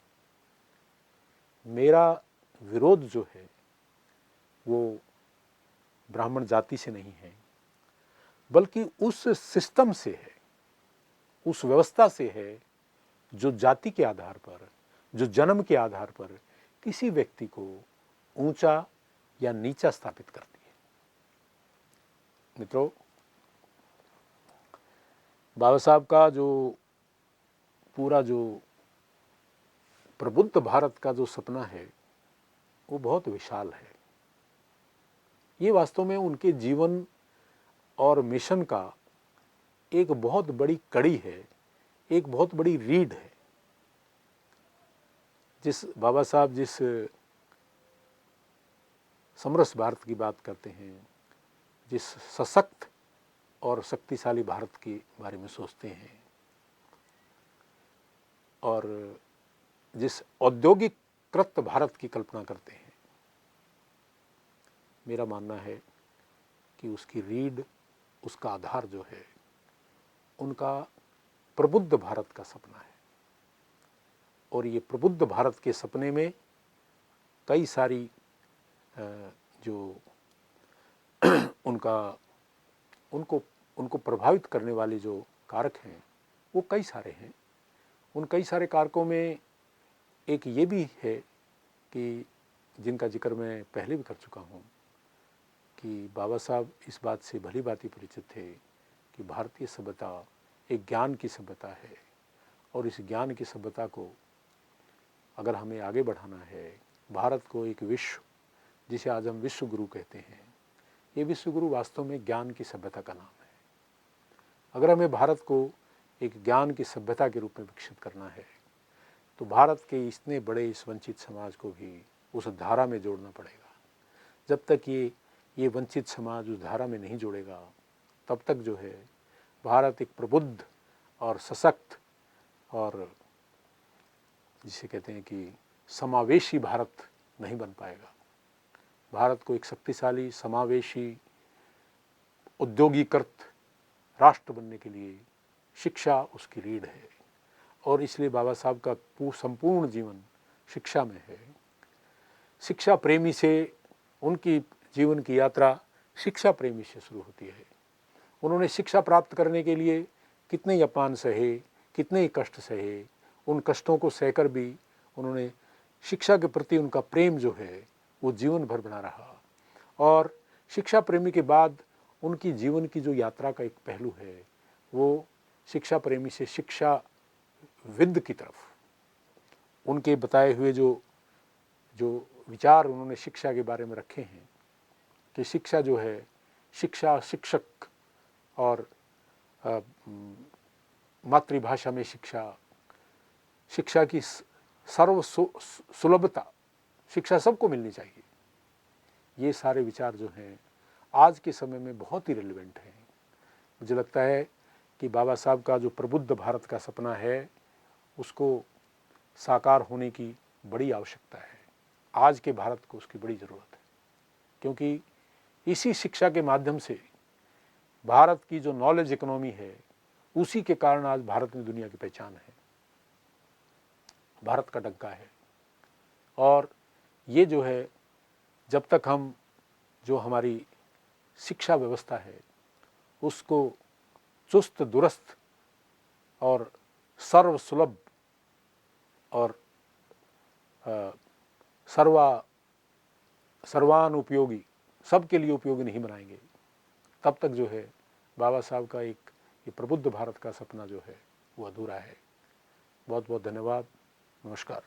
मेरा विरोध जो है वो ब्राह्मण जाति से नहीं है, बल्कि उस सिस्टम से है, उस व्यवस्था से है जो जाति के आधार पर, जो जन्म के आधार पर किसी व्यक्ति को ऊंचा या नीचा स्थापित करती है। मित्रों, बाबा साहब का जो पूरा जो प्रबुद्ध भारत का जो सपना है वो बहुत विशाल है। ये वास्तव में उनके जीवन और मिशन का एक बहुत बड़ी कड़ी है, एक बहुत बड़ी रीढ़ है। जिस बाबा साहब जिस समरस भारत की बात करते हैं, जिस सशक्त और शक्तिशाली भारत के बारे में सोचते हैं और जिस औद्योगिकृत भारत की कल्पना करते हैं, मेरा मानना है कि उसकी रीढ़, उसका आधार जो है उनका प्रबुद्ध भारत का सपना है। और ये प्रबुद्ध भारत के सपने में कई सारी जो उनको प्रभावित करने वाले जो कारक हैं वो कई सारे हैं। उन कई सारे कारकों में एक ये भी है कि जिनका जिक्र मैं पहले भी कर चुका हूँ कि बाबा साहब इस बात से भली भांति परिचित थे कि भारतीय सभ्यता एक ज्ञान की सभ्यता है और इस ज्ञान की सभ्यता को अगर हमें आगे बढ़ाना है, भारत को एक विश्व, जिसे आज हम विश्व गुरु कहते हैं, ये विश्व गुरु वास्तव में ज्ञान की सभ्यता का नाम है। अगर हमें भारत को एक ज्ञान की सभ्यता के रूप में विकसित करना है तो भारत के इतने बड़े इस वंचित समाज को भी उस धारा में जोड़ना पड़ेगा। जब तक ये वंचित समाज उस धारा में नहीं जोड़ेगा तब तक जो है भारत एक प्रबुद्ध और सशक्त और जिसे कहते हैं कि समावेशी भारत नहीं बन पाएगा। भारत को एक शक्तिशाली, समावेशी, औद्योगिकृत राष्ट्र बनने के लिए शिक्षा उसकी रीढ़ है और इसलिए बाबा साहब का संपूर्ण जीवन शिक्षा में है। शिक्षा प्रेमी से उनकी जीवन की यात्रा शिक्षा प्रेमी से शुरू होती है। उन्होंने शिक्षा प्राप्त करने के लिए कितने ही अपमान सहे, कितने ही कष्ट सहे, उन कष्टों को सहकर भी उन्होंने शिक्षा के प्रति उनका प्रेम जो है वो जीवन भर बना रहा। और शिक्षा प्रेमी के बाद उनकी जीवन की जो यात्रा का एक पहलू है वो शिक्षा प्रेमी से शिक्षा विद की तरफ, उनके बताए हुए जो विचार उन्होंने शिक्षा के बारे में रखे हैं कि शिक्षा जो है, शिक्षा, शिक्षक और मातृभाषा में शिक्षा, शिक्षा की सर्व सुलभता, शिक्षा सबको मिलनी चाहिए, ये सारे विचार जो हैं आज के समय में बहुत ही रिलेवेंट हैं। मुझे लगता है कि बाबा साहब का जो प्रबुद्ध भारत का सपना है उसको साकार होने की बड़ी आवश्यकता है। आज के भारत को उसकी बड़ी ज़रूरत है, क्योंकि इसी शिक्षा के माध्यम से भारत की जो नॉलेज इकोनॉमी है उसी के कारण आज भारत में दुनिया की पहचान है, भारत का डंका है। और ये जो है, जब तक हम जो हमारी शिक्षा व्यवस्था है उसको चुस्त दुरुस्त और सर्वसुलभ और सर्वानुपयोगी, सबके लिए उपयोगी नहीं बनाएंगे, तब तक जो है बाबा साहब का एक ये प्रबुद्ध भारत का सपना जो है वो अधूरा है। बहुत बहुत धन्यवाद। नमस्कार।